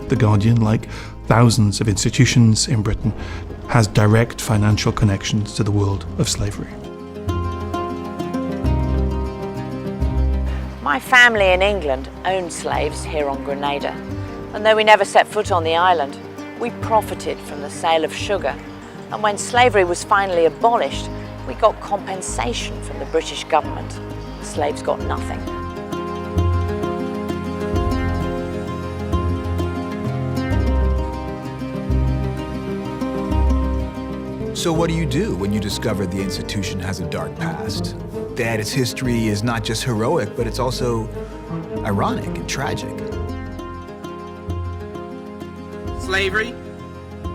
The Guardian, like thousands of institutions in Britain, has direct financial connections to the world of slavery. My family in England owned slaves here on Grenada, and though we never set foot on the island, we profited from the sale of sugar. And when slavery was finally abolished, we got compensation from the British government. Slaves got nothing. So what do you do when you discover the institution has a dark past? That its history is not just heroic, but it's also ironic and tragic. Slavery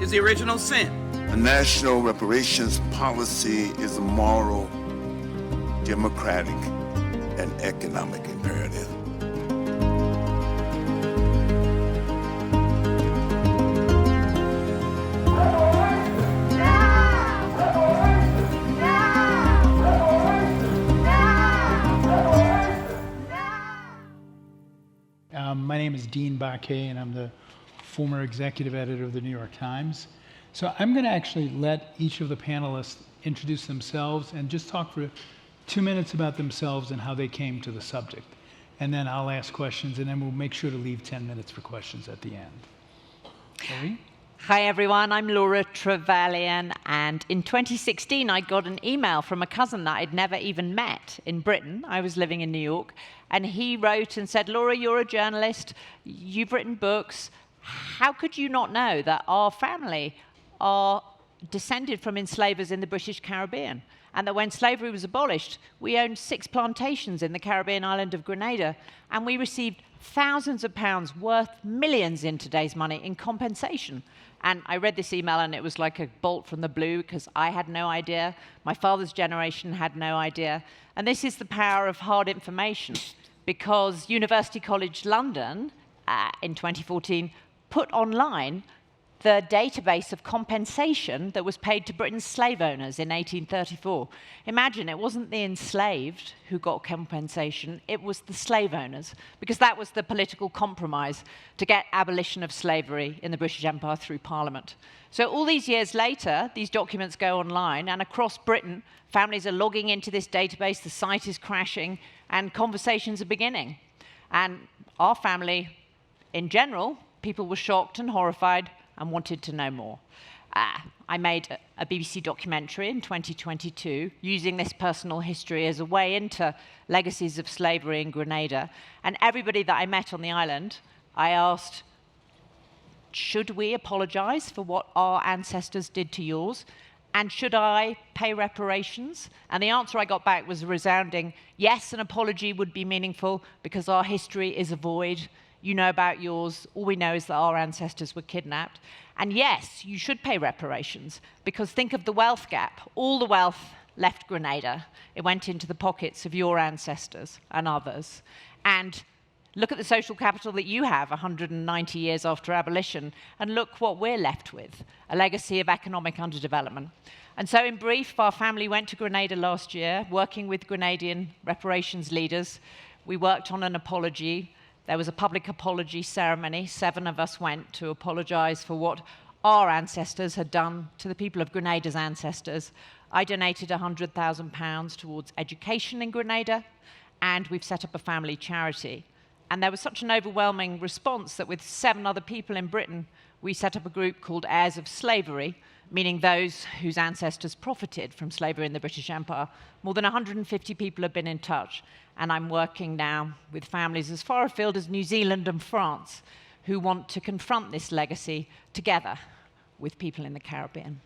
is the original sin. A national reparations policy is a moral, democratic, and economic imperative. My name is Dean Baquet, and I'm the former executive editor of the New York Times. So I'm going to actually let each of the panelists introduce themselves and just talk for 2 minutes about themselves and how they came to the subject. And then I'll ask questions, and then we'll make sure to leave 10 minutes for questions at the end. Laurie? Hi everyone, I'm Laura Trevelyan, and in 2016 I got an email from a cousin that I'd never even met in Britain. I was living in New York, and he wrote and said, Laura, you're a journalist, you've written books, how could you not know that our family are descended from enslavers in the British Caribbean, and that when slavery was abolished, we owned 6 plantations in the Caribbean island of Grenada, and we received thousands of pounds worth millions in today's money in compensation. And I read this email, and it was like a bolt from the blue, because I had no idea. My father's generation had no idea. And this is the power of hard information, because University College London, in 2014, put online the database of compensation that was paid to Britain's slave owners in 1834. Imagine, it wasn't the enslaved who got compensation, it was the slave owners, because that was the political compromise to get abolition of slavery in the British Empire through Parliament. So all these years later, these documents go online, and across Britain, families are logging into this database, the site is crashing, and conversations are beginning. And our family, in general, people were shocked and horrified and wanted to know more. I made a BBC documentary in 2022 using this personal history as a way into legacies of slavery in Grenada. And everybody that I met on the island, I asked, should we apologize for what our ancestors did to yours? And should I pay reparations? And the answer I got back was a resounding yes, an apology would be meaningful because our history is a void. You know about yours. All we know is that our ancestors were kidnapped. And yes, you should pay reparations, because think of the wealth gap. All the wealth left Grenada. It went into the pockets of your ancestors and others. And look at the social capital that you have 190 years after abolition, and look what we're left with, a legacy of economic underdevelopment. And so in brief, our family went to Grenada last year, working with Grenadian reparations leaders. We worked on an apology. There was a public apology ceremony. 7 of us went to apologize for what our ancestors had done to the people of Grenada's ancestors. I donated £100,000 towards education in Grenada, and we've set up a family charity. And there was such an overwhelming response that with 7 other people in Britain, we set up a group called Heirs of Slavery, meaning those whose ancestors profited from slavery in the British Empire. More than 150 people have been in touch, and I'm working now with families as far afield as New Zealand and France who want to confront this legacy together with people in the Caribbean.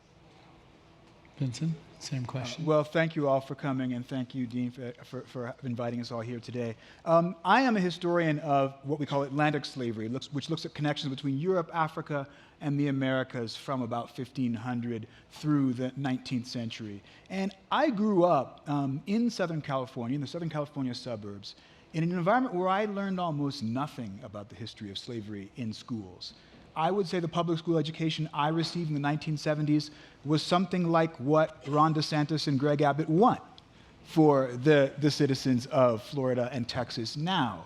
Vincent, same question. Well, thank you all for coming, and thank you, Dean, for inviting us all here today. I am a historian of what we call Atlantic slavery, which looks at connections between Europe, Africa, and the Americas from about 1500 through the 19th century. And I grew up in Southern California, in the Southern California suburbs, in an environment where I learned almost nothing about the history of slavery in schools. I would say the public school education I received in the 1970s was something like what Ron DeSantis and Greg Abbott want for the citizens of Florida and Texas now.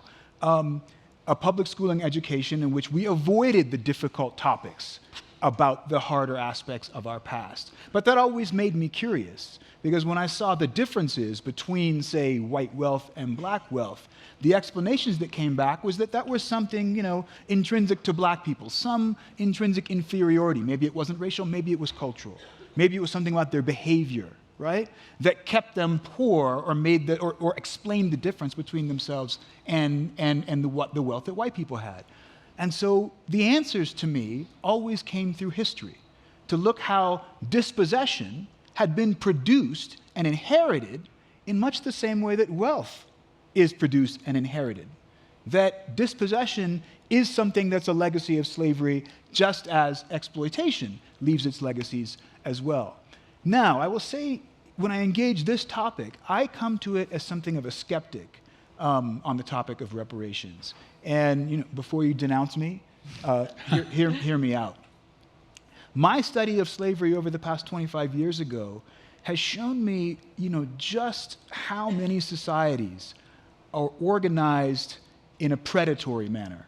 a public schooling education in which we avoided the difficult topics about the harder aspects of our past. But that always made me curious, because when I saw the differences between, say, white wealth and black wealth, the explanations that came back was that that was something, intrinsic to black people, some intrinsic inferiority. Maybe it wasn't racial, maybe it was cultural. Maybe it was something about their behavior, right? That kept them poor or made or explained the difference between themselves and the wealth that white people had. And so the answers to me always came through history, to look how dispossession had been produced and inherited in much the same way that wealth is produced and inherited. That dispossession is something that's a legacy of slavery, just as exploitation leaves its legacies as well. Now, I will say, when I engage this topic, I come to it as something of a skeptic on the topic of reparations. And before you denounce me, hear me out. My study of slavery over the past 25 years ago has shown me, just how many societies are organized in a predatory manner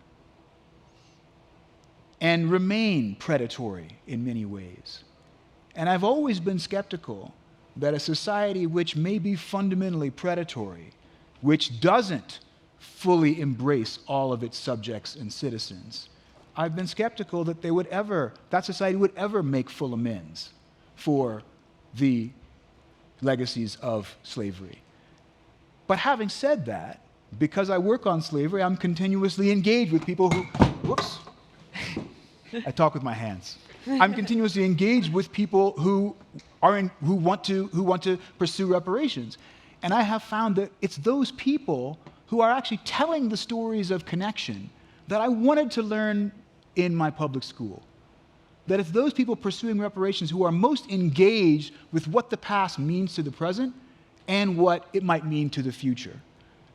and remain predatory in many ways. And I've always been skeptical that a society which may be fundamentally predatory, which doesn't fully embrace all of its subjects and citizens, I've been skeptical that that society would ever make full amends for the legacies of slavery. But having said that, because I work on slavery, I'm continuously engaged with people whoops, I talk with my hands. I'm continuously engaged with people who want to pursue reparations. And I have found that it's those people who are actually telling the stories of connection that I wanted to learn in my public school. That it's those people pursuing reparations who are most engaged with what the past means to the present and what it might mean to the future.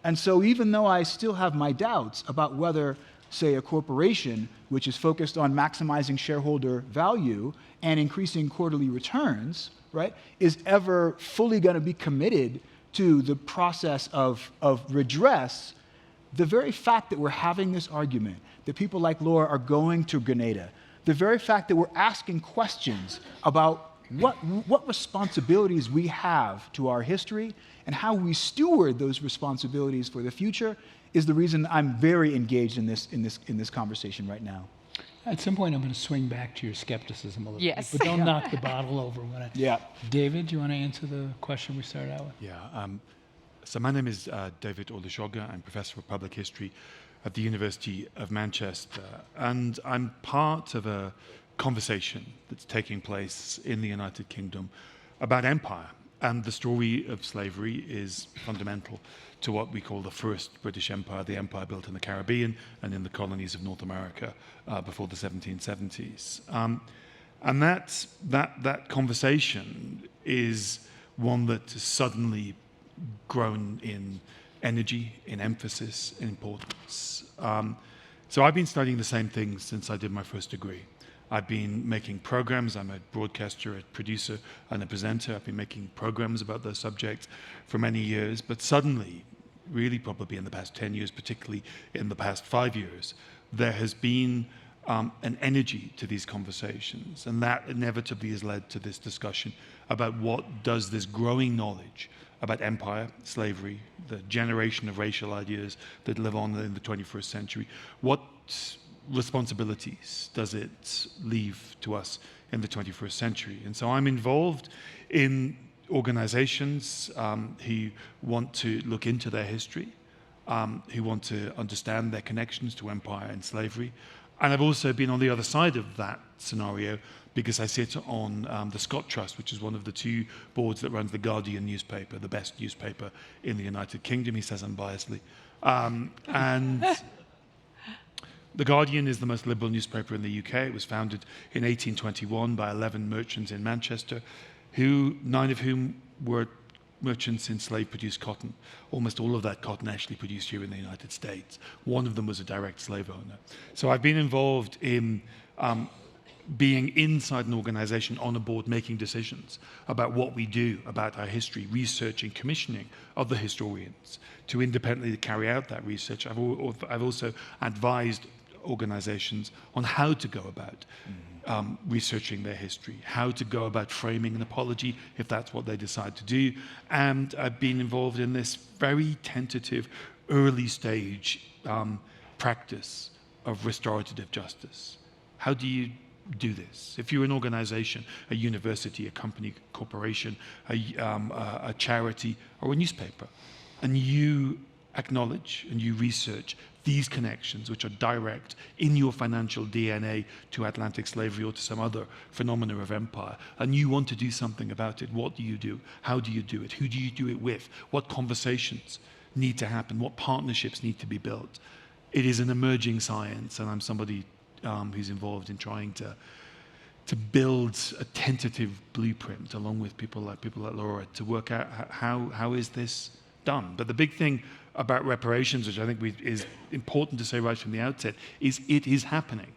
And so even though I still have my doubts about whether, say, a corporation which is focused on maximizing shareholder value and increasing quarterly returns, right, is ever fully going to be committed to the process of redress, the very fact that we're having this argument, that people like Laura are going to Grenada, the very fact that we're asking questions about what responsibilities we have to our history and how we steward those responsibilities for the future is the reason I'm very engaged in this conversation right now. At some point, I'm going to swing back to your skepticism a little Yes. bit, but don't knock the bottle over. Yeah. David, do you want to answer the question we started out with? Yeah. So my name is David Olusoga. I'm Professor of Public History at the University of Manchester, and I'm part of a conversation that's taking place in the United Kingdom about empire. And the story of slavery is fundamental to what we call the first British Empire, the empire built in the Caribbean and in the colonies of North America before the 1770s. And that conversation is one that has suddenly grown in energy, in emphasis, in importance. So I've been studying the same thing since I did my first degree. I've been making programs. I'm a broadcaster, a producer, and a presenter. I've been making programs about those subjects for many years. But suddenly, really probably in the past 10 years, particularly in the past 5 years, there has been an energy to these conversations. And that inevitably has led to this discussion about what does this growing knowledge about empire, slavery, the generation of racial ideas that live on in the 21st century, what responsibilities does it leave to us in the 21st century? And so I'm involved in organizations who want to look into their history, who want to understand their connections to empire and slavery. And I've also been on the other side of that scenario because I sit on the Scott Trust, which is one of the two boards that runs the Guardian newspaper, the best newspaper in the United Kingdom, he says unbiasedly. And The Guardian is the most liberal newspaper in the UK. It was founded in 1821 by 11 merchants in Manchester, 9 of whom were merchants in slave-produced cotton. Almost all of that cotton actually produced here in the United States. One of them was a direct slave owner. So I've been involved in being inside an organization on a board making decisions about what we do about our history, researching, commissioning other historians to independently carry out that research. I've also advised organizations on how to go about researching their history, how to go about framing an apology if that's what they decide to do. And I've been involved in this very tentative early stage practice of restorative justice. How do you do this? If you're an organization, a university, a company, corporation, a charity, or a newspaper, and you acknowledge and you research these connections, which are direct in your financial DNA to Atlantic slavery or to some other phenomena of empire, and you want to do something about it, what do you do? How do you do it? Who do you do it with? What conversations need to happen? What partnerships need to be built? It is an emerging science, and I'm somebody who's involved in trying to build a tentative blueprint along with people like Laura to work out how is this done. But the big thing about reparations, which I think is important to say right from the outset, is it is happening.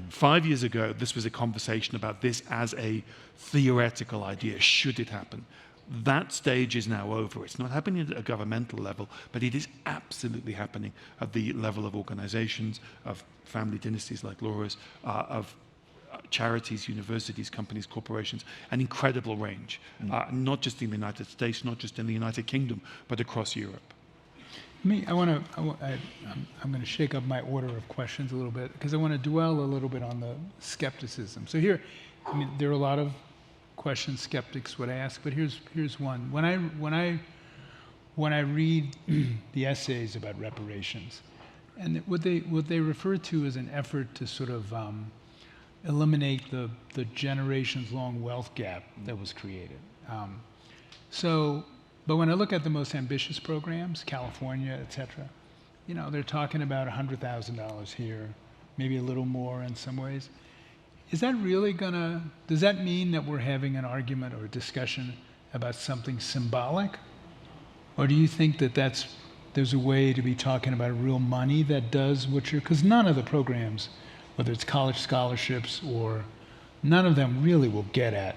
5 years ago, this was a conversation about this as a theoretical idea. Should it happen? That stage is now over. It's not happening at a governmental level, but it is absolutely happening at the level of organizations, of family dynasties like Laura's, of charities, universities, companies, corporations, an incredible range, not just in the United States, not just in the United Kingdom, but across Europe. I'm going to shake up my order of questions a little bit because I want to dwell a little bit on the skepticism. So here, I mean, there are a lot of questions skeptics would ask, but here's one. When I read the essays about reparations, and what they refer to as an effort to sort of eliminate the generations-long wealth gap that was created. But when I look at the most ambitious programs, California, et cetera, you know, they're talking about $100,000 here, maybe a little more in some ways. Is that really does that mean that we're having an argument or a discussion about something symbolic? Or do you think that there's a way to be talking about real money that does what because none of the programs, whether it's college scholarships or none of them really will get at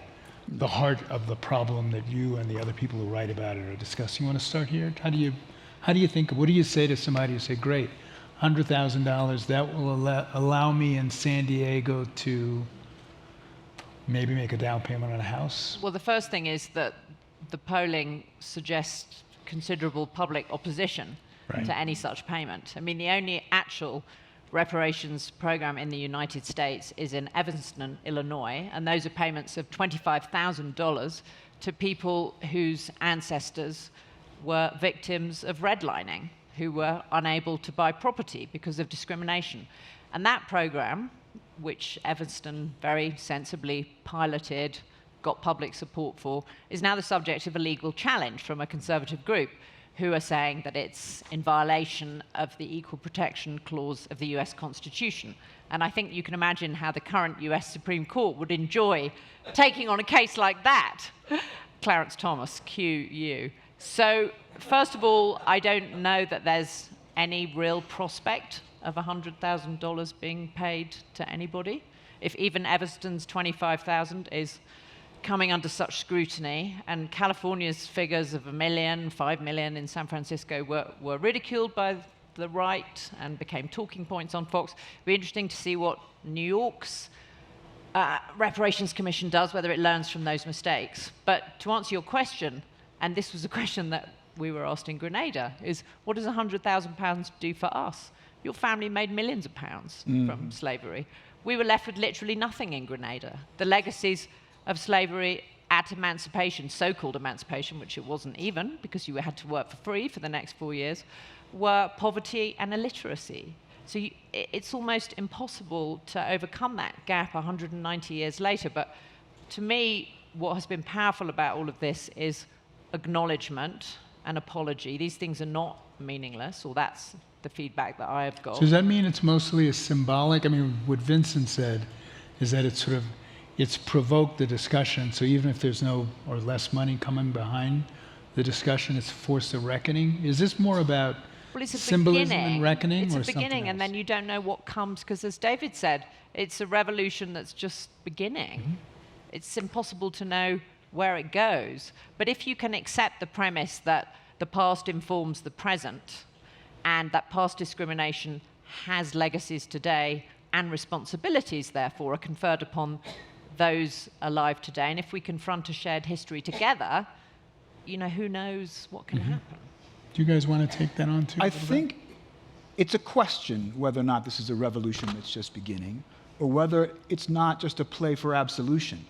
the heart of the problem that you and the other people who write about it are discussing. You want to start here? How do you think, what do you say to somebody who say, great, $100,000, that will allow me in San Diego to maybe make a down payment on a house? Well, the first thing is that the polling suggests considerable public opposition to any such payment. I mean, the only actual reparations program in the United States is in Evanston, Illinois, and those are payments of $25,000 to people whose ancestors were victims of redlining, who were unable to buy property because of discrimination. And that program, which Evanston very sensibly piloted, got public support for, is now the subject of a legal challenge from a conservative group who are saying that it's in violation of the Equal Protection Clause of the US Constitution. And I think you can imagine how the current US Supreme Court would enjoy taking on a case like that. Clarence Thomas, QU. So, first of all, I don't know that there's any real prospect of $100,000 being paid to anybody. If even Evanston's $25,000 is coming under such scrutiny, and California's figures of 1 million, 5 million in San Francisco were ridiculed by the right and became talking points on Fox. It'll be interesting to see what New York's Reparations Commission does, whether it learns from those mistakes. But to answer your question, and this was a question that we were asked in Grenada, is what does £100,000 do for us? Your family made millions of pounds from slavery. We were left with literally nothing in Grenada. The legacies of slavery at emancipation, so-called emancipation, which it wasn't even, because you had to work for free for the next 4 years, were poverty and illiteracy. So it's almost impossible to overcome that gap 190 years later. But to me, what has been powerful about all of this is acknowledgement and apology. These things are not meaningless, or that's the feedback that I have got. So does that mean it's mostly a symbolic? I mean, what Vincent said is that it's provoked the discussion, so even if there's no or less money coming behind the discussion, it's forced a reckoning. Is this more about Well, it's a symbolism beginning. and reckoning, It's or a beginning, something and then else? you don't know what comes, because as David said, it's a revolution that's just beginning. Mm-hmm. It's impossible to know where it goes. But if you can accept the premise that the past informs the present, and that past discrimination has legacies today, and responsibilities, therefore, are conferred upon those alive today, and if we confront a shared history together, you know, who knows what can happen. Do you guys want to take that on too? I think it's a question whether or not this is a revolution that's just beginning, or whether it's not just a play for absolution,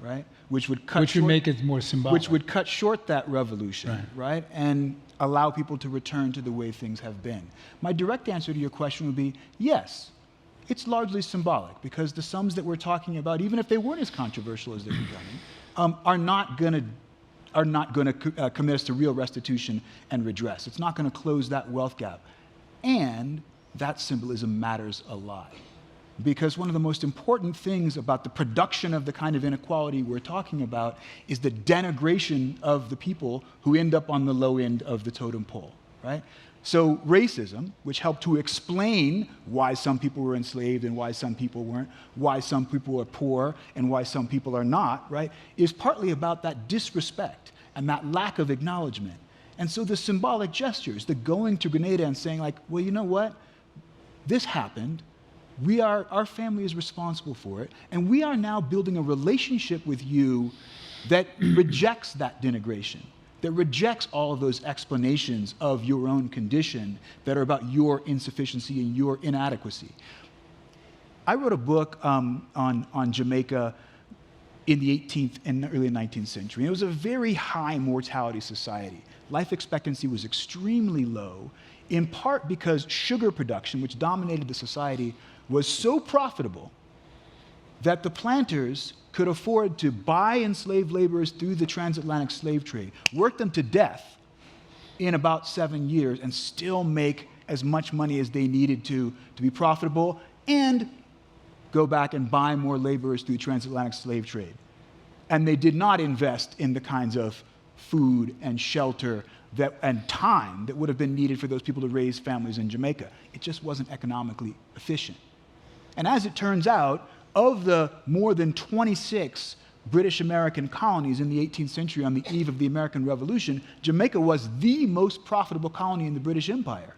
right? Which would make it more symbolic. Which would cut short that revolution, right? And allow people to return to the way things have been. My direct answer to your question would be yes. It's largely symbolic, because the sums that we're talking about, even if they weren't as controversial as they're becoming, are not going to commit us to real restitution and redress. It's not going to close that wealth gap. And that symbolism matters a lot. Because one of the most important things about the production of the kind of inequality we're talking about is the denigration of the people who end up on the low end of the totem pole, right? So racism, which helped to explain why some people were enslaved and why some people weren't, why some people are poor and why some people are not, right, is partly about that disrespect and that lack of acknowledgement. And so the symbolic gestures, the going to Grenada and saying like, well, you know what? This happened. Our family is responsible for it, and we are now building a relationship with you that rejects that denigration, that rejects all of those explanations of your own condition that are about your insufficiency and your inadequacy. I wrote a book on Jamaica in the 18th and early 19th century. It was a very high mortality society. Life expectancy was extremely low, in part because sugar production, which dominated the society, was so profitable that the planters could afford to buy enslaved laborers through the transatlantic slave trade, work them to death in about 7 years, and still make as much money as they needed to be profitable, and go back and buy more laborers through the transatlantic slave trade. And they did not invest in the kinds of food and shelter and time that would have been needed for those people to raise families in Jamaica. It just wasn't economically efficient. And as it turns out, of the more than 26 British American colonies in the 18th century on the eve of the American Revolution, Jamaica was the most profitable colony in the British Empire,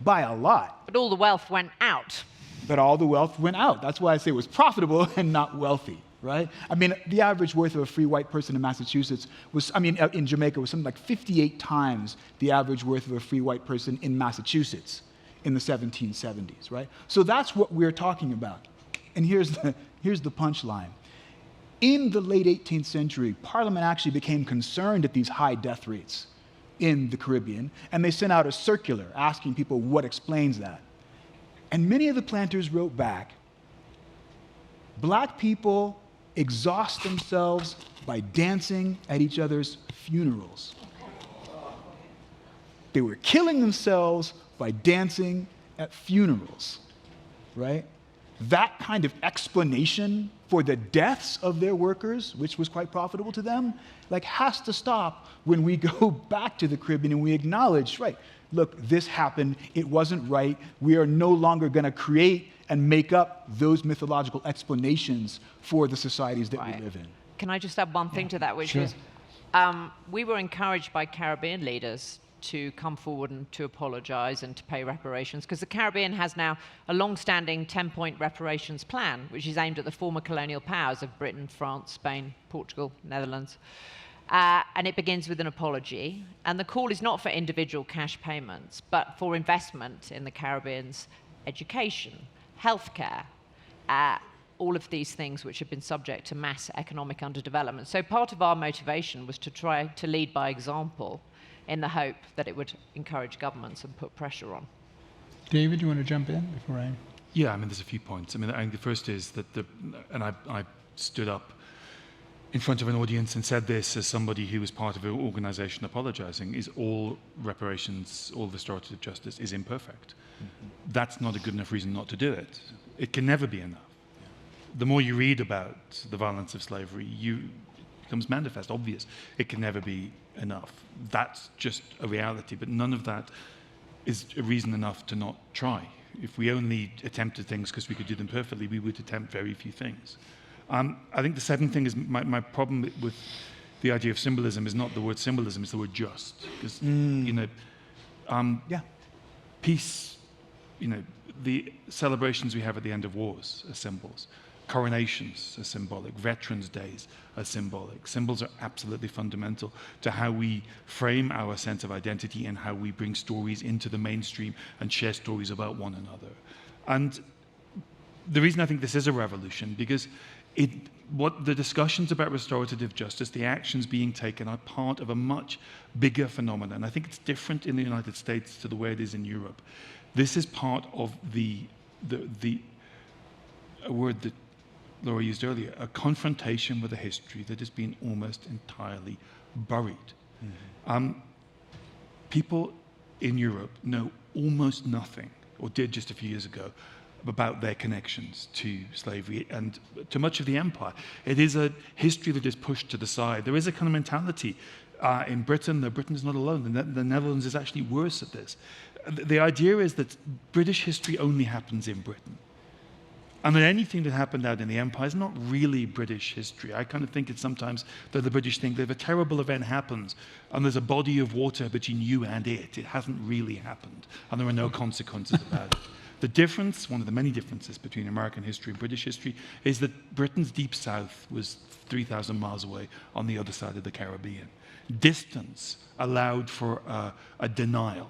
by a lot. But all the wealth went out. But all the wealth went out. That's why I say it was profitable and not wealthy, right? I mean, the average worth of a free white person in Massachusetts in Jamaica was something like 58 times the average worth of a free white person in Massachusetts in the 1770s, right? So that's what we're talking about. And here's the punchline. In the late 18th century, Parliament actually became concerned at these high death rates in the Caribbean, and they sent out a circular asking people what explains that. And many of the planters wrote back, black people exhaust themselves by dancing at each other's funerals. They were killing themselves by dancing at funerals, right? That kind of explanation for the deaths of their workers, which was quite profitable to them, like has to stop when we go back to the Caribbean and we acknowledge, right, look, this happened, it wasn't right, we are no longer gonna create and make up those mythological explanations for the societies that we live in. Can I just add one thing to that, which is we were encouraged by Caribbean leaders to come forward and to apologize and to pay reparations, because the Caribbean has now a long-standing 10-point reparations plan, which is aimed at the former colonial powers of Britain, France, Spain, Portugal, Netherlands. And it begins with an apology. And the call is not for individual cash payments, but for investment in the Caribbean's education, healthcare, all of these things which have been subject to mass economic underdevelopment. So part of our motivation was to try to lead by example, in the hope that it would encourage governments and put pressure on. David, you want to jump in before I? Yeah, I mean, there's a few points. I mean, I think the first is that I stood up in front of an audience and said this as somebody who was part of an organization apologizing, is all reparations, all restorative justice is imperfect. Mm-hmm. That's not a good enough reason not to do it. It can never be enough. The more you read about the violence of slavery, it becomes manifest, obvious. It can never be enough. That's just a reality, but none of that is a reason enough to not try. If we only attempted things because we could do them perfectly, we would attempt very few things. I think the second thing is my problem with the idea of symbolism is not the word symbolism, it's the word just. Because, peace, the celebrations we have at the end of wars are symbols. Coronations are symbolic. Veterans' Days are symbolic. Symbols are absolutely fundamental to how we frame our sense of identity and how we bring stories into the mainstream and share stories about one another. And the reason I think this is a revolution, because what the discussions about restorative justice, the actions being taken, are part of a much bigger phenomenon. I think it's different in the United States to the way it is in Europe. This is part of a word that Laura used earlier, a confrontation with a history that has been almost entirely buried. People in Europe know almost nothing, or did just a few years ago, about their connections to slavery and to much of the empire. It is a history that is pushed to the side. There is a kind of mentality in Britain, though Britain is not alone. The Netherlands is actually worse at this. The idea is that British history only happens in Britain. And that anything that happened out in the empire is not really British history. I kind of think it's sometimes that the British think that if a terrible event happens and there's a body of water between you and it hasn't really happened, and there are no consequences about it. The difference, one of the many differences between American history and British history, is that Britain's deep south was 3,000 miles away on the other side of the Caribbean. Distance allowed for a denial.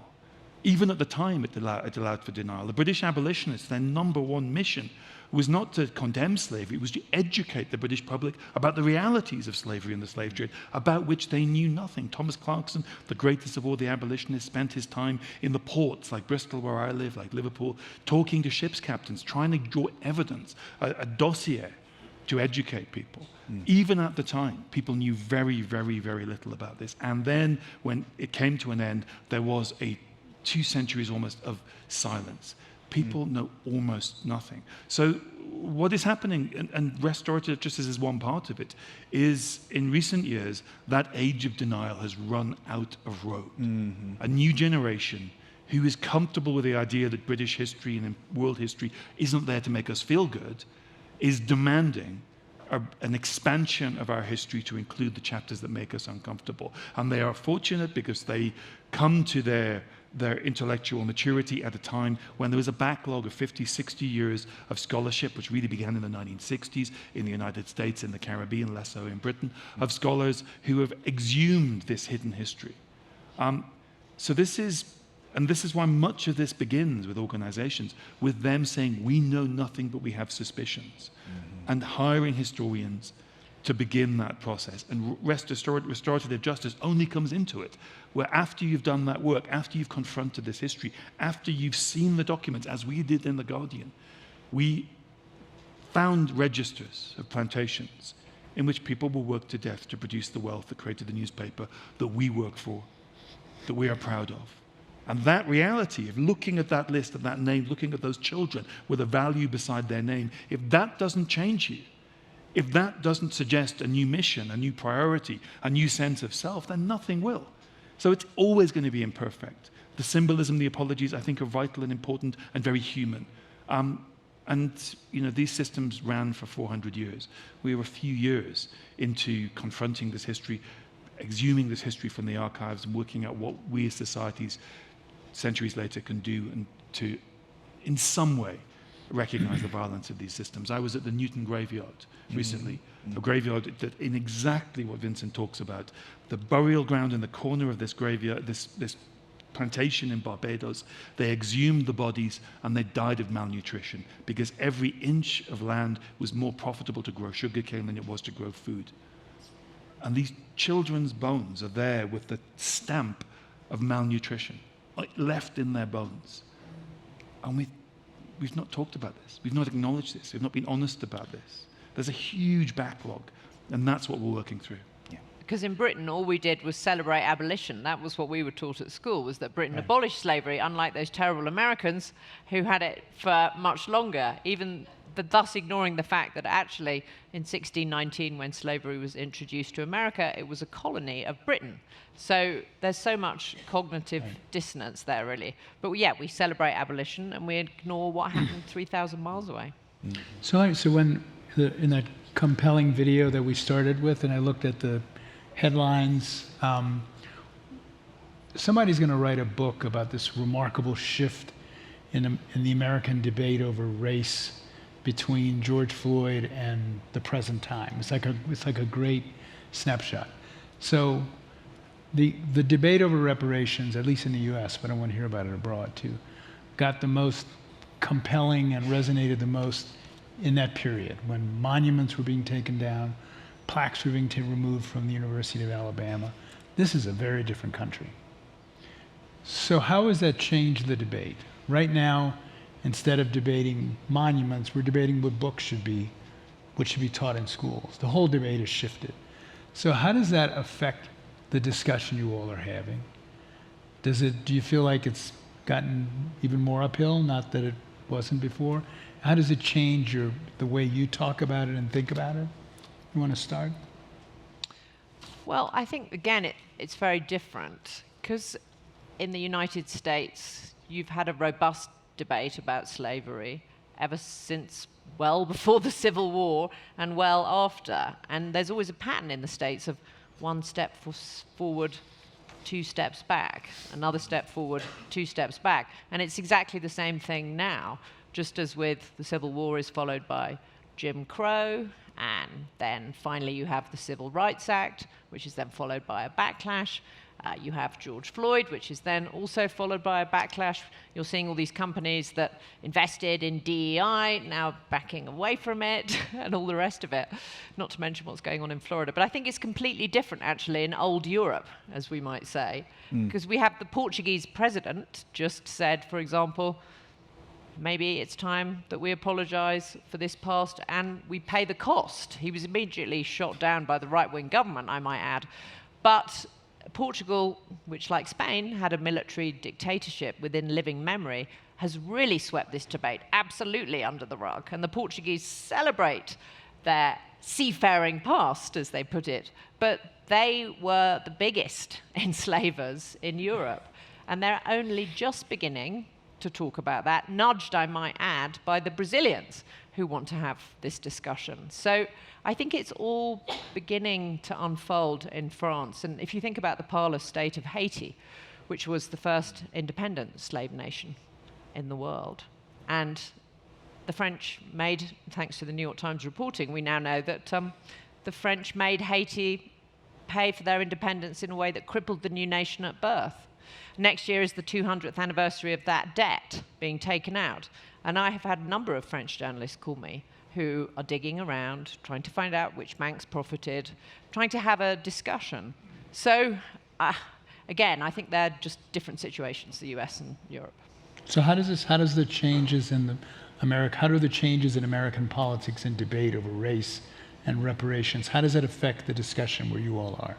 Even at the time, it allowed for denial. The British abolitionists, their number one mission was not to condemn slavery, it was to educate the British public about the realities of slavery and the slave trade, about which they knew nothing. Thomas Clarkson, the greatest of all the abolitionists, spent his time in the ports, like Bristol, where I live, like Liverpool, talking to ship's captains, trying to draw evidence, a dossier to educate people. Even at the time, people knew very, very, very little about this. And then, when it came to an end, there was 2 centuries almost of silence. People know almost nothing. So what is happening, and restorative justice is one part of it, is in recent years, that age of denial has run out of road. A new generation who is comfortable with the idea that British history and world history isn't there to make us feel good, is demanding an expansion of our history to include the chapters that make us uncomfortable. And they are fortunate because they come to their intellectual maturity at a time when there was a backlog of 50, 60 years of scholarship, which really began in the 1960s in the United States, in the Caribbean, less so in Britain, of scholars who have exhumed this hidden history. So this is why much of this begins with organizations, with them saying, we know nothing, but we have suspicions, and hiring historians to begin that process. And restorative justice only comes into it where after you've done that work, after you've confronted this history, after you've seen the documents, as we did in The Guardian, we found registers of plantations in which people were worked to death to produce the wealth that created the newspaper that we work for, that we are proud of. And that reality of looking at that list, of that name, looking at those children with a value beside their name, if that doesn't change you, if that doesn't suggest a new mission, a new priority, a new sense of self, then nothing will. So it's always going to be imperfect. The symbolism, the apologies, I think are vital and important and very human. And these systems ran for 400 years. We were a few years into confronting this history, exhuming this history from the archives and working out what we as societies centuries later can do and to, in some way, recognize the violence of these systems. I was at the Newton graveyard recently, a graveyard that in exactly what Vincent talks about, the burial ground in the corner of this graveyard, this plantation in Barbados, they exhumed the bodies and they died of malnutrition because every inch of land was more profitable to grow sugarcane than it was to grow food. And these children's bones are there with the stamp of malnutrition, like left in their bones. And we've not talked about this. We've not acknowledged this. We've not been honest about this. There's a huge backlog, and that's what we're working through. Because in Britain, all we did was celebrate abolition. That was what we were taught at school, was that Britain abolished slavery, unlike those terrible Americans who had it for much longer. Even thus ignoring the fact that actually in 1619, when slavery was introduced to America, it was a colony of Britain. So there's so much cognitive dissonance there, really. But yeah, we celebrate abolition and we ignore what happened 3,000 miles away. So when in that compelling video that we started with, and I looked at the headlines, somebody's going to write a book about this remarkable shift in the American debate over race between George Floyd and the present time. It's like a great snapshot. So the debate over reparations, at least in the U.S., but I want to hear about it abroad too, got the most compelling and resonated the most in that period when monuments were being taken down, plaques were being removed from the University of Alabama. This is a very different country. So how has that changed the debate? Right now, instead of debating monuments, we're debating what books should be taught in schools. The whole debate has shifted. So how does that affect the discussion you all are having? Do you feel like it's gotten even more uphill, not that it wasn't before? How does it change the way you talk about it and think about it? You want to start? Well, I think, again, it's very different, because in the United States, you've had a robust debate about slavery ever since well before the Civil War and well after. And there's always a pattern in the States of one step forward, 2 steps back, another step forward, 2 steps back. And it's exactly the same thing now, just as with the Civil War is followed by Jim Crow, and then finally you have the Civil Rights Act, which is then followed by a backlash. You have George Floyd, which is then also followed by a backlash. You're seeing all these companies that invested in DEI now backing away from it and all the rest of it, not to mention what's going on in Florida. But I think it's completely different, actually, in old Europe, as we might say, because we have the Portuguese president just said, for example, maybe it's time that we apologize for this past and we pay the cost. He was immediately shot down by the right-wing government, I might add. But Portugal, which like Spain had a military dictatorship within living memory, has really swept this debate absolutely under the rug. And the Portuguese celebrate their seafaring past, as they put it, but they were the biggest enslavers in Europe. And they're only just beginning to talk about that, nudged, I might add, by the Brazilians who want to have this discussion. So I think it's all beginning to unfold in France. And if you think about the parlous state of Haiti, which was the first independent slave nation in the world, and the French made, thanks to the New York Times reporting, we now know that the French made Haiti pay for their independence in a way that crippled the new nation at birth. Next year is the 200th anniversary of that debt being taken out. And I have had a number of French journalists call me who are digging around, trying to find out which banks profited, trying to have a discussion. So, again, I think they're just different situations, the US and Europe. So how do the changes in American politics and debate over race and reparations, how does that affect the discussion where you all are?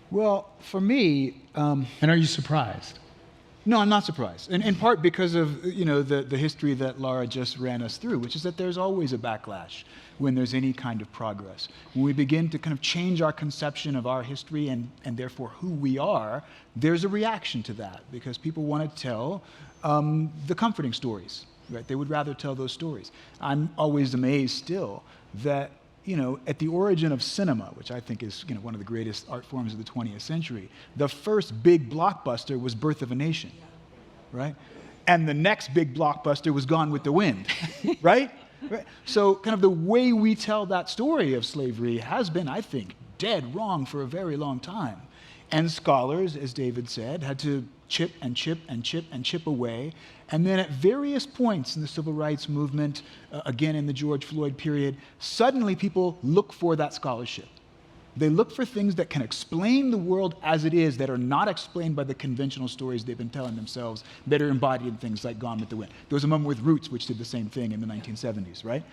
Well, for me... and are you surprised? No, I'm not surprised. And in part because of the history that Laura just ran us through, which is that there's always a backlash when there's any kind of progress. When we begin to kind of change our conception of our history and therefore who we are, there's a reaction to that because people want to tell the comforting stories. Right? They would rather tell those stories. I'm always amazed still that at the origin of cinema, which I think is one of the greatest art forms of the 20th century, the first big blockbuster was Birth of a Nation, right? And the next big blockbuster was Gone with the Wind, right? So kind of the way we tell that story of slavery has been, I think, dead wrong for a very long time. And scholars, as David said, had to chip and chip and chip and chip away. And then at various points in the civil rights movement, again in the George Floyd period, suddenly people look for that scholarship. They look for things that can explain the world as it is, that are not explained by the conventional stories they've been telling themselves, that are embodied in things like Gone with the Wind. There was a moment with Roots, which did the same thing in the 1970s, right?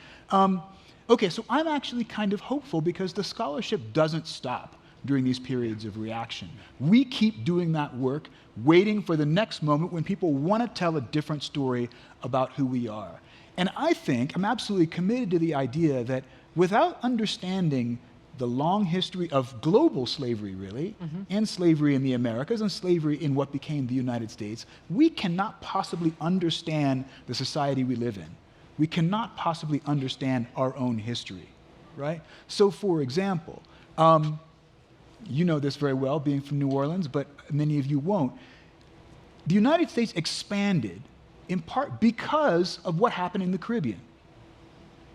Okay, so I'm actually kind of hopeful because the scholarship doesn't stop during these periods of reaction. We keep doing that work, waiting for the next moment when people want to tell a different story about who we are. And I think I'm absolutely committed to the idea that without understanding the long history of global slavery, really, and slavery in the Americas and slavery in what became the United States, we cannot possibly understand the society we live in. We cannot possibly understand our own history, right? So, for example, you know this very well, being from New Orleans, but many of you won't. The United States expanded in part because of what happened in the Caribbean.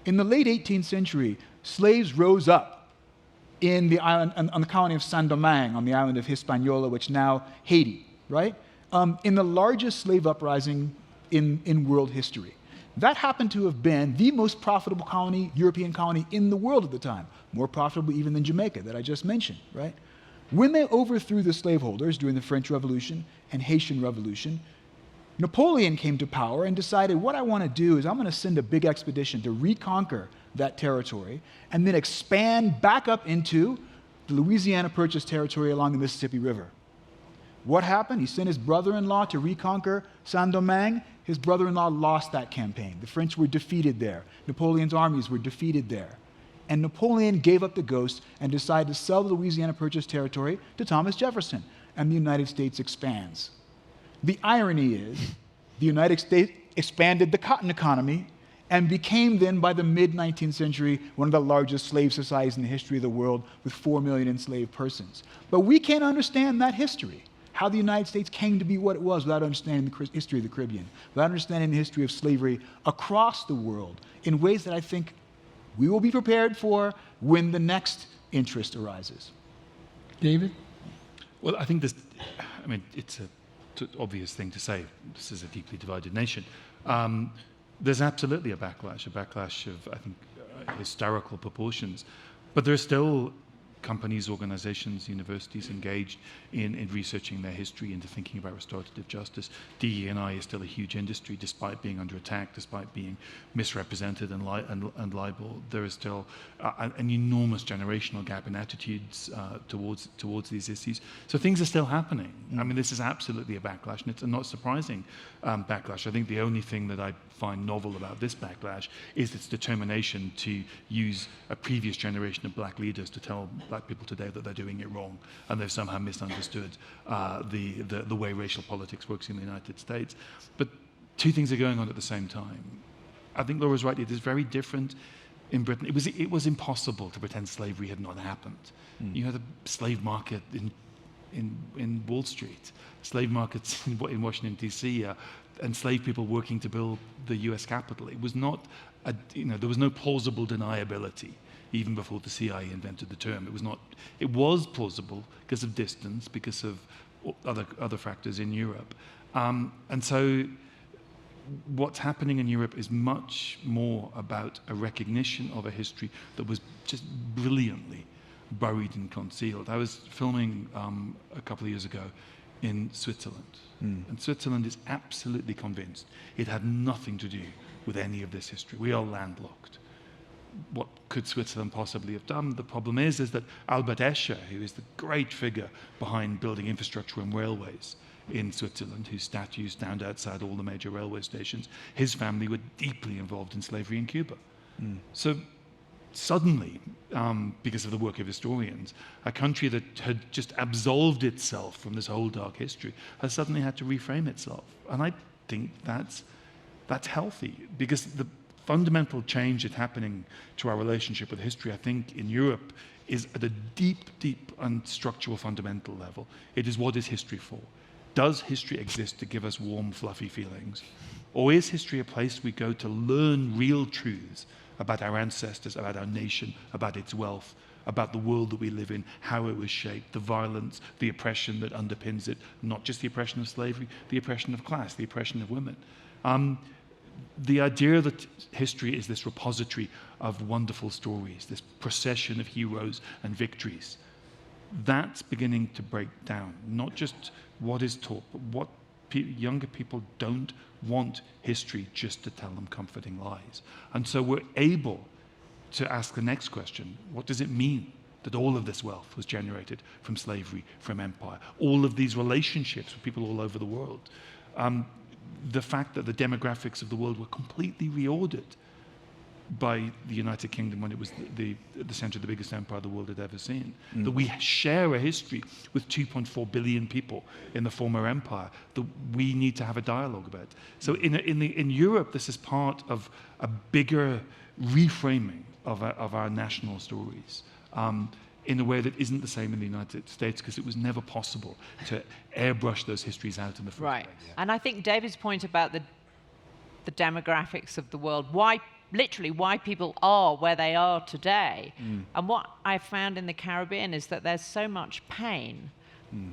In the late 18th century, slaves rose up in the island, on the colony of Saint-Domingue, on the island of Hispaniola, which now Haiti, right? In the largest slave uprising in world history. That happened to have been the most profitable colony, European colony in the world at the time, more profitable even than Jamaica that I just mentioned, right? When they overthrew the slaveholders during the French Revolution and Haitian Revolution, Napoleon came to power and decided, what I want to do is I'm going to send a big expedition to reconquer that territory and then expand back up into the Louisiana Purchase territory along the Mississippi River. What happened? He sent his brother-in-law to reconquer Saint-Domingue. His brother-in-law lost that campaign. The French were defeated there. Napoleon's armies were defeated there. And Napoleon gave up the ghost and decided to sell the Louisiana Purchase territory to Thomas Jefferson, and the United States expands. The irony is, the United States expanded the cotton economy and became then, by the mid-19th century, one of the largest slave societies in the history of the world with 4 million enslaved persons. But we can't understand that history, how the United States came to be what it was, without understanding the history of the Caribbean, without understanding the history of slavery across the world in ways that I think we will be prepared for when the next interest arises. David? Well, I think it's an obvious thing to say. This is a deeply divided nation. There's absolutely a backlash of, I think, hysterical proportions. But there are still companies, organizations, universities engaged in researching their history, into thinking about restorative justice. DE&I is still a huge industry, despite being under attack, despite being misrepresented and libeled. There is still an enormous generational gap in attitudes towards these issues. So things are still happening. I mean, this is absolutely a backlash, and it's a not surprising backlash. I think the only thing that I find novel about this backlash is its determination to use a previous generation of black leaders to tell black people today that they're doing it wrong, and they've somehow misunderstood the way racial politics works in the United States. But two things are going on at the same time. I think Laura's right, it is very different in Britain. It was impossible to pretend slavery had not happened. You had a slave market in Wall Street, slave markets in Washington, D.C., enslaved people working to build the U.S. Capitol. It was not, there was no plausible deniability even before the CIA invented the term. It was plausible because of distance, because of other factors in Europe. And so what's happening in Europe is much more about a recognition of a history that was just brilliantly buried and concealed. I was filming a couple of years ago in Switzerland. And Switzerland is absolutely convinced it had nothing to do with any of this history. We are landlocked. What could Switzerland possibly have done? The problem is that Albert Escher, who is the great figure behind building infrastructure and railways in Switzerland, whose statues stand outside all the major railway stations, his family were deeply involved in slavery in Cuba. So suddenly, because of the work of historians, a country that had just absolved itself from this whole dark history has suddenly had to reframe itself. And I think that's healthy, because the fundamental change that's happening to our relationship with history, I think, in Europe is at a deep, deep and structural fundamental level. It is, what is history for? Does history exist to give us warm, fluffy feelings? Or is history a place we go to learn real truths about our ancestors, about our nation, about its wealth, about the world that we live in, how it was shaped, the violence, the oppression that underpins it, not just the oppression of slavery, the oppression of class, the oppression of women. The idea that history is this repository of wonderful stories, this procession of heroes and victories, that's beginning to break down. Not just what is taught, but what younger people don't want history just to tell them comforting lies. And so we're able to ask the next question: what does it mean that all of this wealth was generated from slavery, from empire, all of these relationships with people all over the world. The fact that the demographics of the world were completely reordered by the United Kingdom when it was at the center of the biggest empire the world had ever seen. That we share a history with 2.4 billion people in the former empire that we need to have a dialogue about. So in Europe, this is part of a bigger reframing of our national stories. In a way that isn't the same in the United States, because it was never possible to airbrush those histories out in the first place. And I think David's point about the demographics of the world, why people are where they are today. And what I found in the Caribbean is that there's so much pain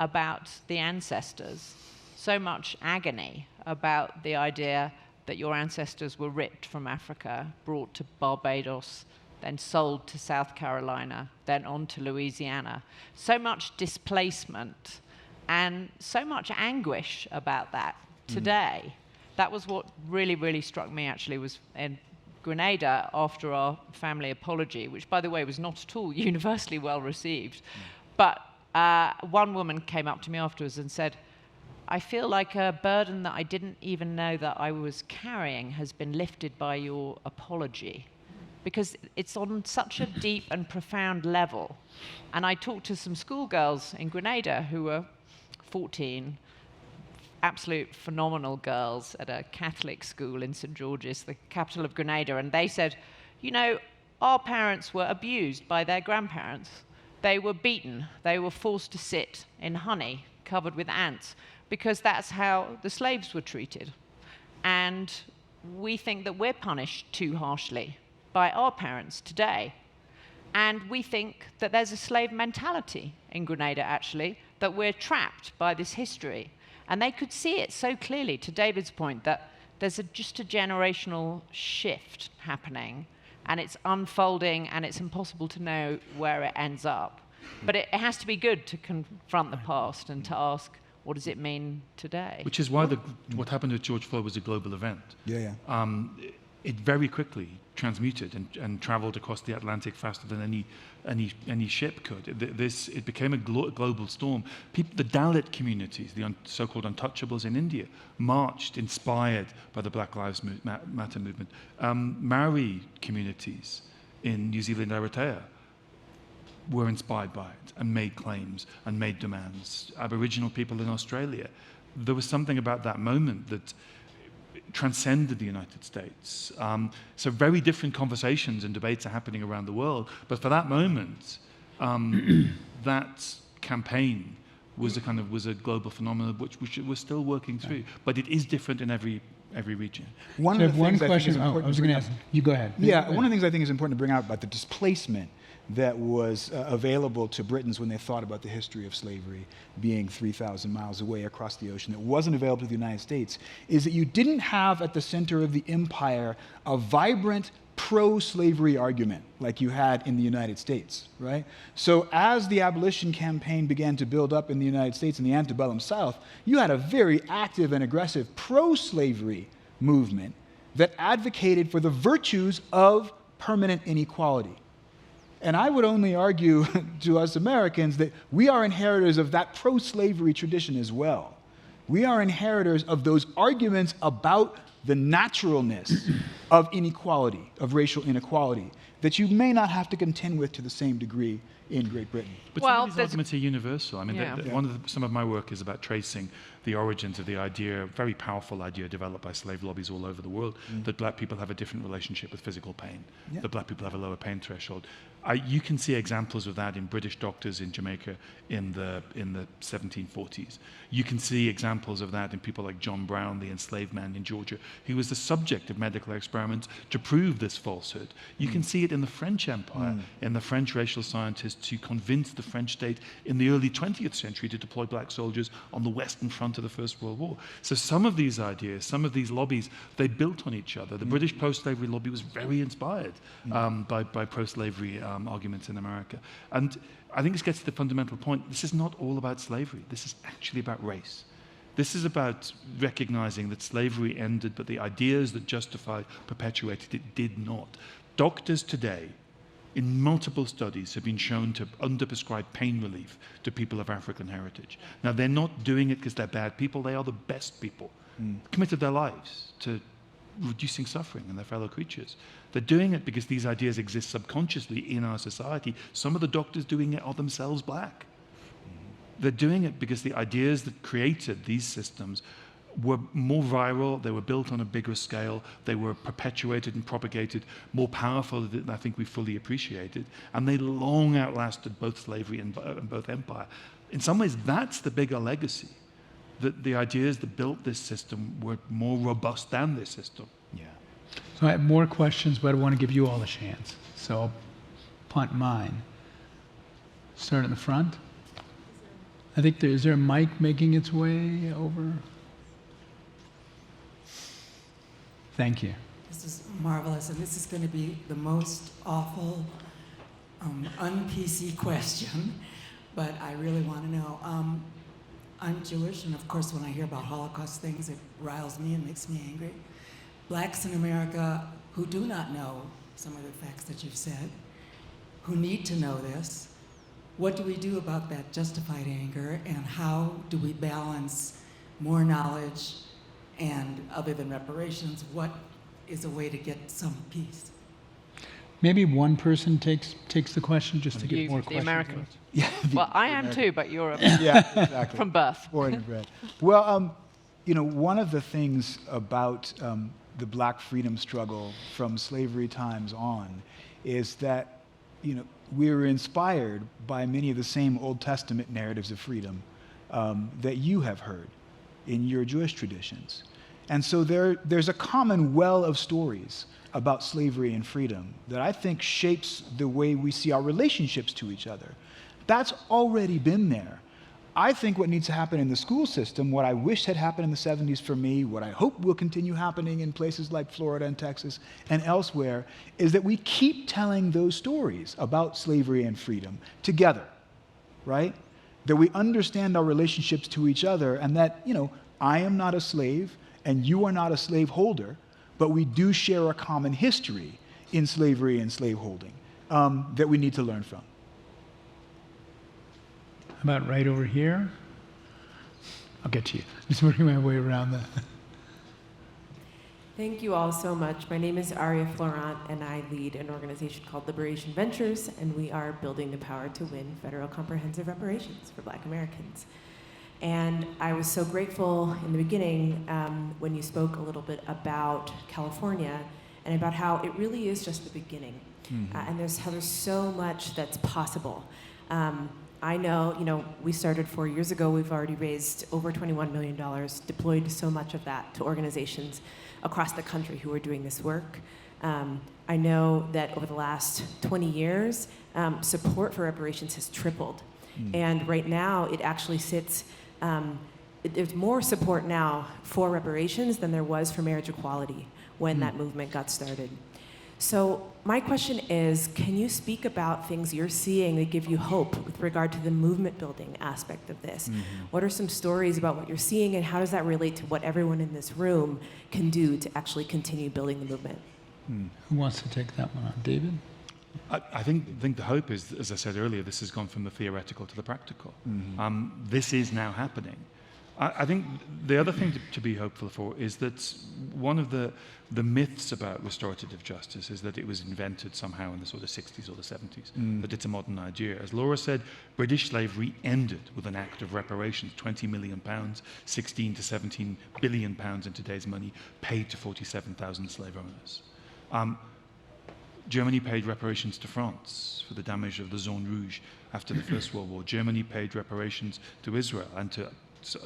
about the ancestors, so much agony about the idea that your ancestors were ripped from Africa, brought to Barbados, then sold to South Carolina, then on to Louisiana. So much displacement and so much anguish about that today. That was what really, really struck me, actually, was in Grenada after our family apology, which, by the way, was not at all universally well received. But one woman came up to me afterwards and said, I feel like a burden that I didn't even know that I was carrying has been lifted by your apology, because it's on such a deep and profound level. And I talked to some schoolgirls in Grenada who were 14, absolute phenomenal girls at a Catholic school in St. George's, the capital of Grenada, and they said, you know, our parents were abused by their grandparents. They were beaten. They were forced to sit in honey covered with ants, because that's how the slaves were treated. And we think that we're punished too harshly by our parents today. And we think that there's a slave mentality in Grenada, actually, that we're trapped by this history. And they could see it so clearly, to David's point, that there's just a generational shift happening, and it's unfolding, and it's impossible to know where it ends up. But it has to be good to confront the past and to ask, what does it mean today? Which is why what happened with George Floyd was a global event. It very quickly transmuted and traveled across the Atlantic faster than any ship could. It became a global storm. The Dalit communities, the so-called untouchables in India, marched inspired by the Black Lives Matter movement. Maori communities in New Zealand, Eritrea, were inspired by it and made claims and made demands. Aboriginal people in Australia, there was something about that moment that transcended the United States. So very different conversations and debates are happening around the world. But for that moment, that campaign was a global phenomenon which we're still working through. But it is different in every region. One of the things I think is I was going to ask. You go ahead. Yeah, one of the things I think is important to bring out about the displacement that was available to Britons when they thought about the history of slavery being 3,000 miles away across the ocean that wasn't available to the United States, is that you didn't have at the center of the empire a vibrant pro-slavery argument like you had in the United States, right? So as the abolition campaign began to build up in the United States and the antebellum South, you had a very active and aggressive pro-slavery movement that advocated for the virtues of permanent inequality. And I would only argue to us Americans that we are inheritors of that pro-slavery tradition as well. We are inheritors of those arguments about the naturalness of inequality, of racial inequality, that you may not have to contend with to the same degree in Great Britain. But some of these arguments are universal. I mean, some of my work is about tracing the origins of the idea, a very powerful idea developed by slave lobbies all over the world, that black people have a different relationship with physical pain, that black people have a lower pain threshold. You can see examples of that in British doctors in Jamaica in the 1740s. You can see examples of that in people like John Brown, the enslaved man in Georgia, who was the subject of medical experiments to prove this falsehood. You can see it in the French Empire, in the French racial scientists who convinced the French state in the early 20th century to deploy black soldiers on the Western Front of the First World War. So some of these ideas, some of these lobbies, they built on each other. The British pro-slavery lobby was very inspired by pro-slavery arguments in America. And I think this gets to the fundamental point. This is not all about slavery. This is actually about race. This is about recognizing that slavery ended, but the ideas that justified, perpetuated it did not. Doctors today in multiple studies have been shown to underprescribe pain relief to people of African heritage. Now, they're not doing it because they're bad people. They are the best people, committed their lives to reducing suffering in their fellow creatures. They're doing it because these ideas exist subconsciously in our society. Some of the doctors doing it are themselves black. They're doing it because the ideas that created these systems were more viral, they were built on a bigger scale, they were perpetuated and propagated more powerful than I think we fully appreciated, and they long outlasted both slavery and both empire. In some ways, that's the bigger legacy, that the ideas that built this system were more robust than this system. Yeah. So I have more questions, but I want to give you all a chance. So I'll punt mine. Start in the front. I think is there a mic making its way over? Thank you. This is marvelous, and this is going to be the most awful, un-PC question, but I really want to know. I'm Jewish, and of course when I hear about Holocaust things, it riles me and makes me angry. Blacks in America who do not know some of the facts that you've said, who need to know this, what do we do about that justified anger, and how do we balance more knowledge and, other than reparations, what is a way to get some peace? Maybe one person takes the question just to get more questions. The American. Yeah. Well, I am too, but you're a Yeah, exactly. from birth. Born and bred. Well, one of the things about the Black freedom struggle from slavery times on is that, we were inspired by many of the same Old Testament narratives of freedom that you have heard in your Jewish traditions. And so there's a common well of stories about slavery and freedom that I think shapes the way we see our relationships to each other. That's already been there. I think what needs to happen in the school system, what I wish had happened in the 70s for me, what I hope will continue happening in places like Florida and Texas and elsewhere, is that we keep telling those stories about slavery and freedom together, right? That we understand our relationships to each other, and that, I am not a slave and you are not a slaveholder, but we do share a common history in slavery and slaveholding that we need to learn from. How about right over here? I'll get to you. I'm just working my way around the... Thank you all so much. My name is Aria Florent, and I lead an organization called Liberation Ventures, and we are building the power to win federal comprehensive reparations for Black Americans. And I was so grateful in the beginning when you spoke a little bit about California and about how it really is just the beginning. Mm-hmm. And there's so much that's possible. I know, we started 4 years ago. We've already raised over $21 million, deployed so much of that to organizations across the country who are doing this work. I know that over the last 20 years, support for reparations has tripled. And right now, it actually sits, there's more support now for reparations than there was for marriage equality when that movement got started. So my question is, can you speak about things you're seeing that give you hope with regard to the movement building aspect of this? Mm-hmm. What are some stories about what you're seeing, and how does that relate to what everyone in this room can do to actually continue building the movement? Who wants to take that one on? David? I think the hope is, as I said earlier, this has gone from the theoretical to the practical. Mm-hmm. This is now happening. I think the other thing to be hopeful for is that one of the myths about restorative justice is that it was invented somehow in the sort of 60s or the 70s, that it's a modern idea. As Laura said, British slavery ended with an act of reparations, £20 million, 16 to 17 billion pounds in today's money, paid to 47,000 slave owners. Germany paid reparations to France for the damage of the Zone Rouge after the First World War. Germany paid reparations to Israel and to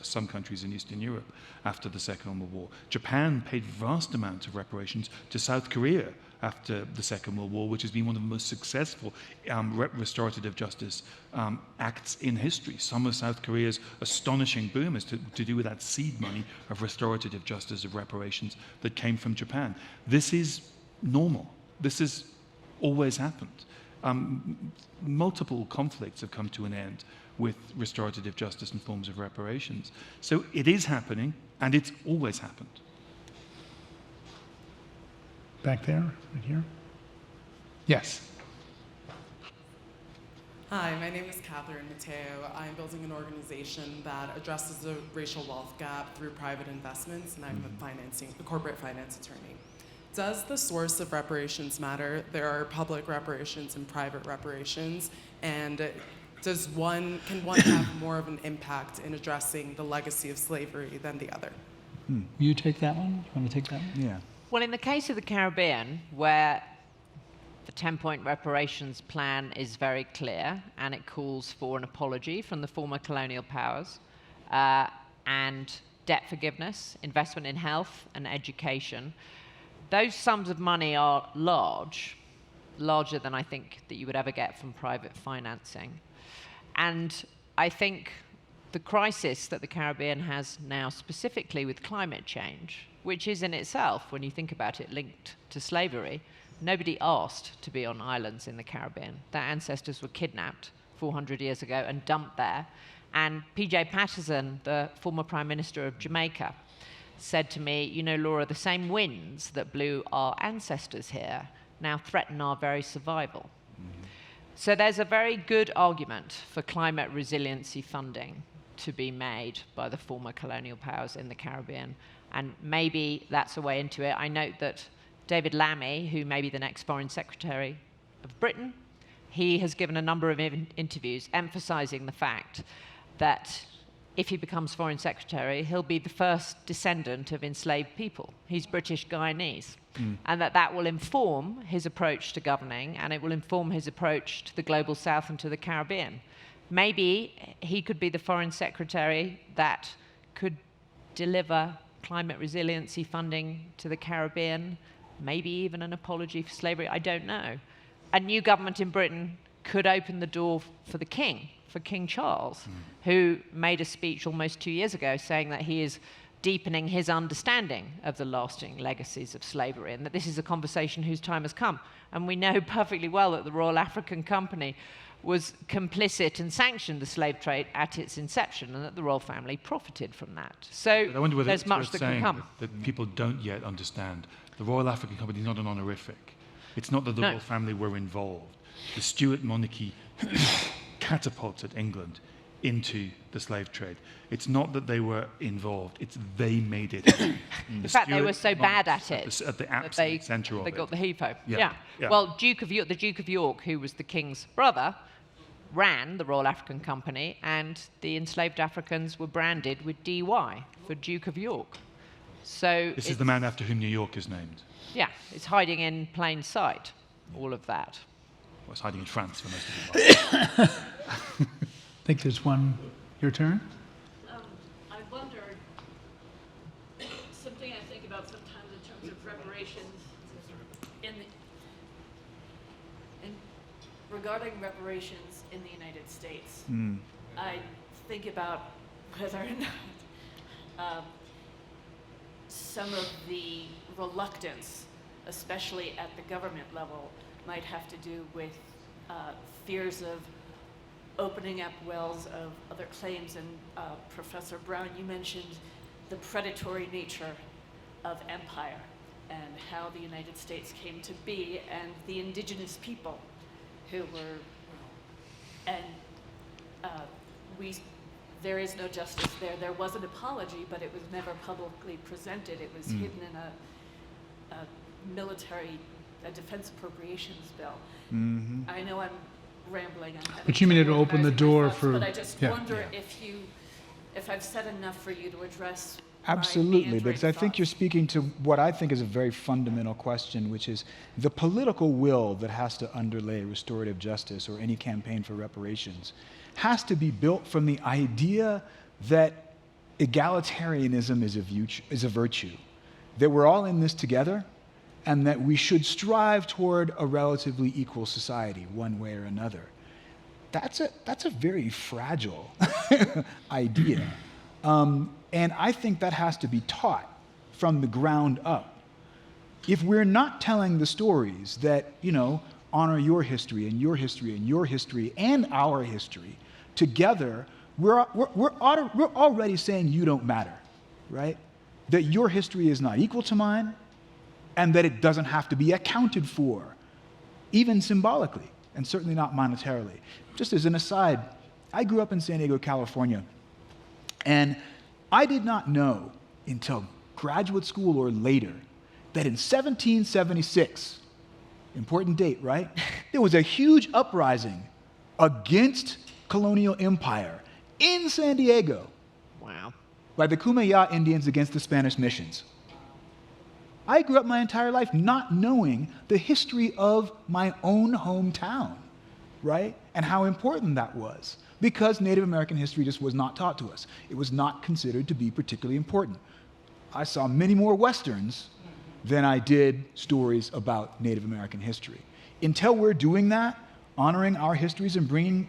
some countries in Eastern Europe after the Second World War. Japan paid vast amounts of reparations to South Korea after the Second World War, which has been one of the most successful restorative justice acts in history. Some of South Korea's astonishing boom is to do with that seed money of restorative justice, of reparations that came from Japan. This is normal. This has always happened. Multiple conflicts have come to an end with restorative justice and forms of reparations. So it is happening, and it's always happened. Back there, right here. Yes. Hi, my name is Catherine Mateo. I'm building an organization that addresses the racial wealth gap through private investments, and I'm a corporate finance attorney. Does the source of reparations matter? There are public reparations and private reparations, and can one have more of an impact in addressing the legacy of slavery than the other? Will you take that one? You want to take that one? Yeah. Well, in the case of the Caribbean, where the 10-point reparations plan is very clear, and it calls for an apology from the former colonial powers, and debt forgiveness, investment in health and education, those sums of money are larger than I think that you would ever get from private financing. And I think the crisis that the Caribbean has now, specifically with climate change, which is in itself, when you think about it, linked to slavery. Nobody asked to be on islands in the Caribbean. Their ancestors were kidnapped 400 years ago and dumped there. And P.J. Patterson, the former Prime Minister of Jamaica, said to me, you know, Laura, the same winds that blew our ancestors here now threaten our very survival. So there's a very good argument for climate resiliency funding to be made by the former colonial powers in the Caribbean. And maybe that's a way into it. I note that David Lammy, who may be the next Foreign Secretary of Britain, he has given a number of interviews emphasizing the fact that if he becomes Foreign Secretary, he'll be the first descendant of enslaved people. He's British Guyanese. And that will inform his approach to governing, and it will inform his approach to the Global South and to the Caribbean. Maybe he could be the Foreign Secretary that could deliver climate resiliency funding to the Caribbean, maybe even an apology for slavery, I don't know. A new government in Britain could open the door for the King, for King Charles, who made a speech almost 2 years ago saying that he is deepening his understanding of the lasting legacies of slavery, and that this is a conversation whose time has come. And we know perfectly well that the Royal African Company was complicit and sanctioned the slave trade at its inception, and that the royal family profited from that. So But I wonder whether there's it's much worth that can saying come. that people don't yet understand. The Royal African Company is not an honorific. It's not that the royal family were involved. The Stuart monarchy catapulted England into the slave trade. It's not that they were involved, it's they made it. In fact, they were so bad at it at the absolute centre of they it. got the HEFO. Yeah. Well, the Duke of York, who was the king's brother, ran the Royal African Company, and the enslaved Africans were branded with DY for Duke of York. So This is the man after whom New York is named. Yeah, it's hiding in plain sight, all of that. Well, it's hiding in France for most of his life. I think there's one. Your turn? I wonder, something I think about sometimes in terms of reparations, regarding reparations in the United States. I think about whether or not some of the reluctance, especially at the government level, might have to do with fears of opening up wells of other claims. And Professor Brown, you mentioned the predatory nature of empire and how the United States came to be, and the indigenous people who were, and there is no justice there. There was an apology, but it was never publicly presented. It was hidden in a defense appropriations bill. I know I'm rambling. But you mean to open the door for... But I just wonder if I've said enough for you to address. Absolutely, because I think you're speaking to what I think is a very fundamental question, which is the political will that has to underlay restorative justice or any campaign for reparations has to be built from the idea that egalitarianism is a virtue, that we're all in this together, and that we should strive toward a relatively equal society one way or another. That's a very fragile idea. And I think that has to be taught from the ground up. If we're not telling the stories that, honor your history and your history and your history and our history together, we're already saying you don't matter, right? That your history is not equal to mine, and that it doesn't have to be accounted for, even symbolically, and certainly not monetarily. Just as an aside, I grew up in San Diego, California, and I did not know until graduate school or later that in 1776, important date, right? There was a huge uprising against colonial empire in San Diego. Wow. By the Kumeyaw Indians against the Spanish missions. I grew up my entire life not knowing the history of my own hometown, right? And how important that was, because Native American history just was not taught to us. It was not considered to be particularly important. I saw many more Westerns than I did stories about Native American history. Until we're doing that, honoring our histories and bringing,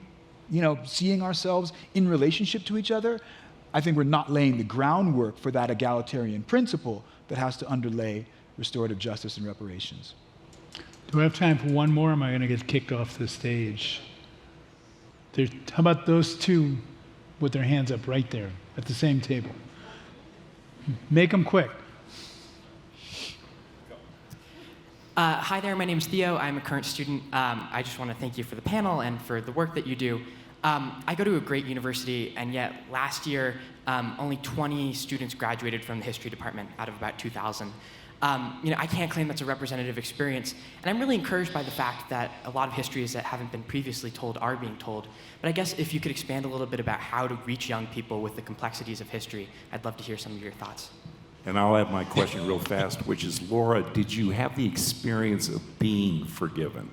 seeing ourselves in relationship to each other, I think we're not laying the groundwork for that egalitarian principle that has to underlay restorative justice and reparations. Do I have time for one more, or am I going to get kicked off the stage? How about those two with their hands up right there at the same table? Make them quick. Hi there, my name's Theo. I'm a current student. I just want to thank you for the panel and for the work that you do. I go to a great university, and yet last year, only 20 students graduated from the history department out of about 2,000. I can't claim that's a representative experience, and I'm really encouraged by the fact that a lot of histories that haven't been previously told are being told. But I guess if you could expand a little bit about how to reach young people with the complexities of history, I'd love to hear some of your thoughts. And I'll add my question real fast, which is, Laura, did you have the experience of being forgiven?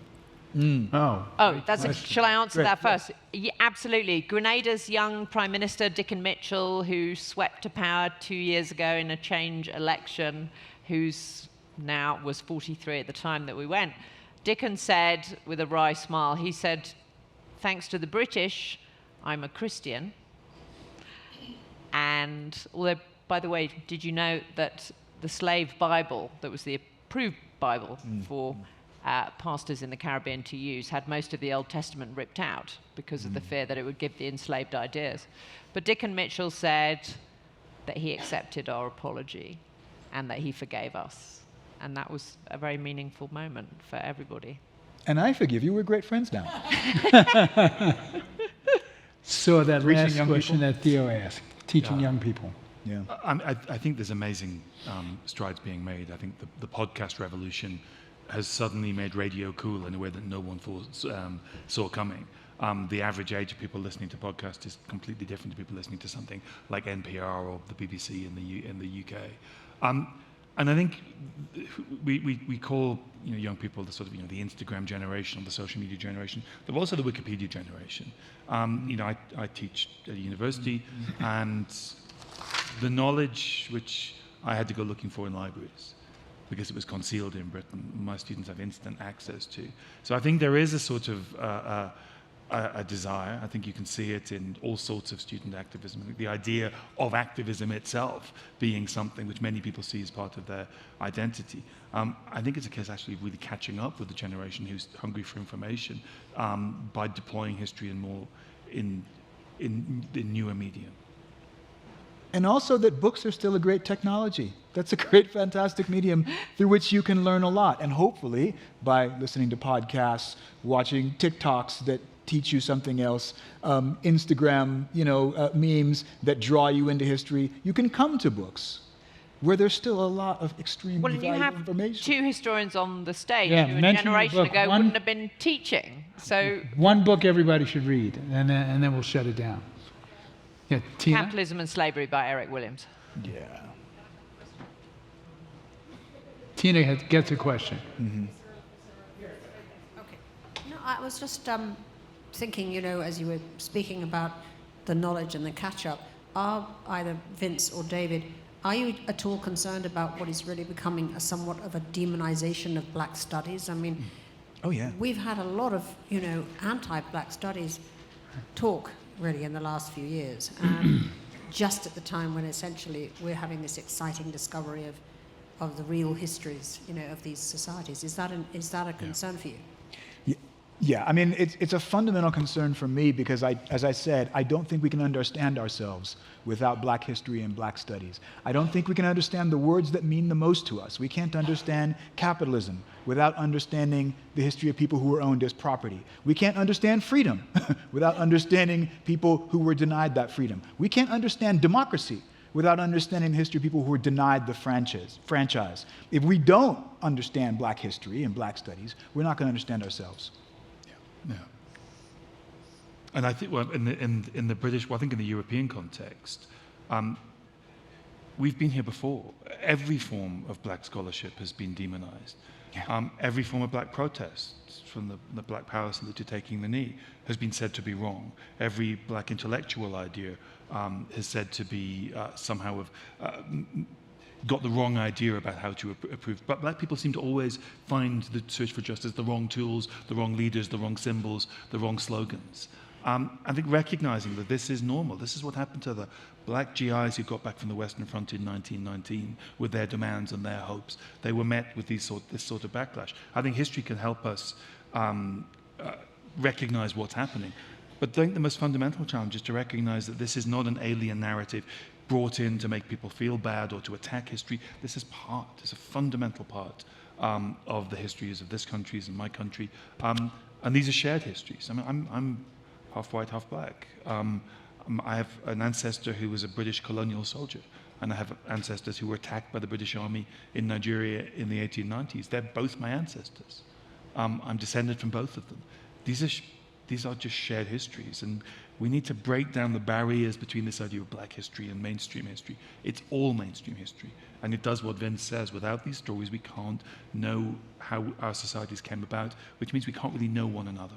Shall I answer that first? Yeah, absolutely. Grenada's young Prime Minister, Dickon Mitchell, who swept to power 2 years ago in a change election, who's now was 43 at the time that we went. Dickon said, with a wry smile, he said, thanks to the British, I'm a Christian. And although, by the way, did you know that the slave Bible, that was the approved Bible for pastors in the Caribbean to use, had most of the Old Testament ripped out because of the fear that it would give the enslaved ideas. But Dickon Mitchell said that he accepted our apology and that he forgave us. And that was a very meaningful moment for everybody. And I forgive you. We're great friends now. So that last question that Theo asked, teaching young people. Yeah. I think there's amazing strides being made. I think the podcast revolution has suddenly made radio cool in a way that no one saw coming. The average age of people listening to podcasts is completely different to people listening to something like NPR or the BBC in the UK. And I think we call young people the sort of the Instagram generation or the social media generation, but also the Wikipedia generation. I teach at a university, and the knowledge which I had to go looking for in libraries, because it was concealed in Britain, my students have instant access to. So I think there is a sort of a desire. I think you can see it in all sorts of student activism. The idea of activism itself being something which many people see as part of their identity. I think it's a case actually of really catching up with the generation who's hungry for information by deploying history in newer medium. And also that books are still a great technology. That's a great, fantastic medium through which you can learn a lot. And hopefully, by listening to podcasts, watching TikToks that teach you something else, Instagram, memes that draw you into history, you can come to books where there's still a lot of extremely valuable information. You have two historians on the stage Yeah, who a mention generation your book. ago wouldn't have been teaching. So One book everybody should read, and then we'll shut it down. Yeah, Tina? Capitalism and Slavery by Eric Williams. Yeah. Tina gets a question. No, I was just thinking, as you were speaking about the knowledge and the catch-up, are either Vince or David, are you at all concerned about what is really becoming somewhat of a demonization of black studies? I mean, oh yeah, we've had a lot of, anti-black studies talk really in the last few years, just at the time when essentially we're having this exciting discovery of the real histories, of these societies. Is that a concern for you? Yeah. Yeah, I mean, it's a fundamental concern for me because, as I said, I don't think we can understand ourselves without Black history and Black studies. I don't think we can understand the words that mean the most to us. We can't understand capitalism without understanding the history of people who were owned as property. We can't understand freedom without understanding people who were denied that freedom. We can't understand democracy without understanding the history of people who were denied the franchise. If we don't understand Black history and Black studies, we're not going to understand ourselves. Yeah. And I think, well, in the British, well, I think in the European context, we've been here before. Every form of Black scholarship has been demonized. Yeah. Every form of Black protest, from the Black Power salute to taking the knee, has been said to be wrong. Every Black intellectual idea is said to be somehow got the wrong idea about how to approve. But Black people seem to always find the search for justice the wrong tools, the wrong leaders, the wrong symbols, the wrong slogans. I think recognizing that this is normal. This is what happened to the Black GIs who got back from the Western Front in 1919 with their demands and their hopes. They were met with this sort of backlash. I think history can help us recognize what's happening. But I think the most fundamental challenge is to recognize that this is not an alien narrative brought in to make people feel bad or to attack history. This is it's a fundamental part of the histories of this country and my country. And these are shared histories. I mean, I'm half white, half Black. I have an ancestor who was a British colonial soldier, and I have ancestors who were attacked by the British Army in Nigeria in the 1890s. They're both my ancestors. I'm descended from both of them. These are just shared histories, and we need to break down the barriers between this idea of Black history and mainstream history. It's all mainstream history, and it does what Vince says. Without these stories, we can't know how our societies came about, which means we can't really know one another.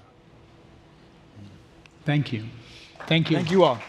Thank you. Thank you. Thank you all.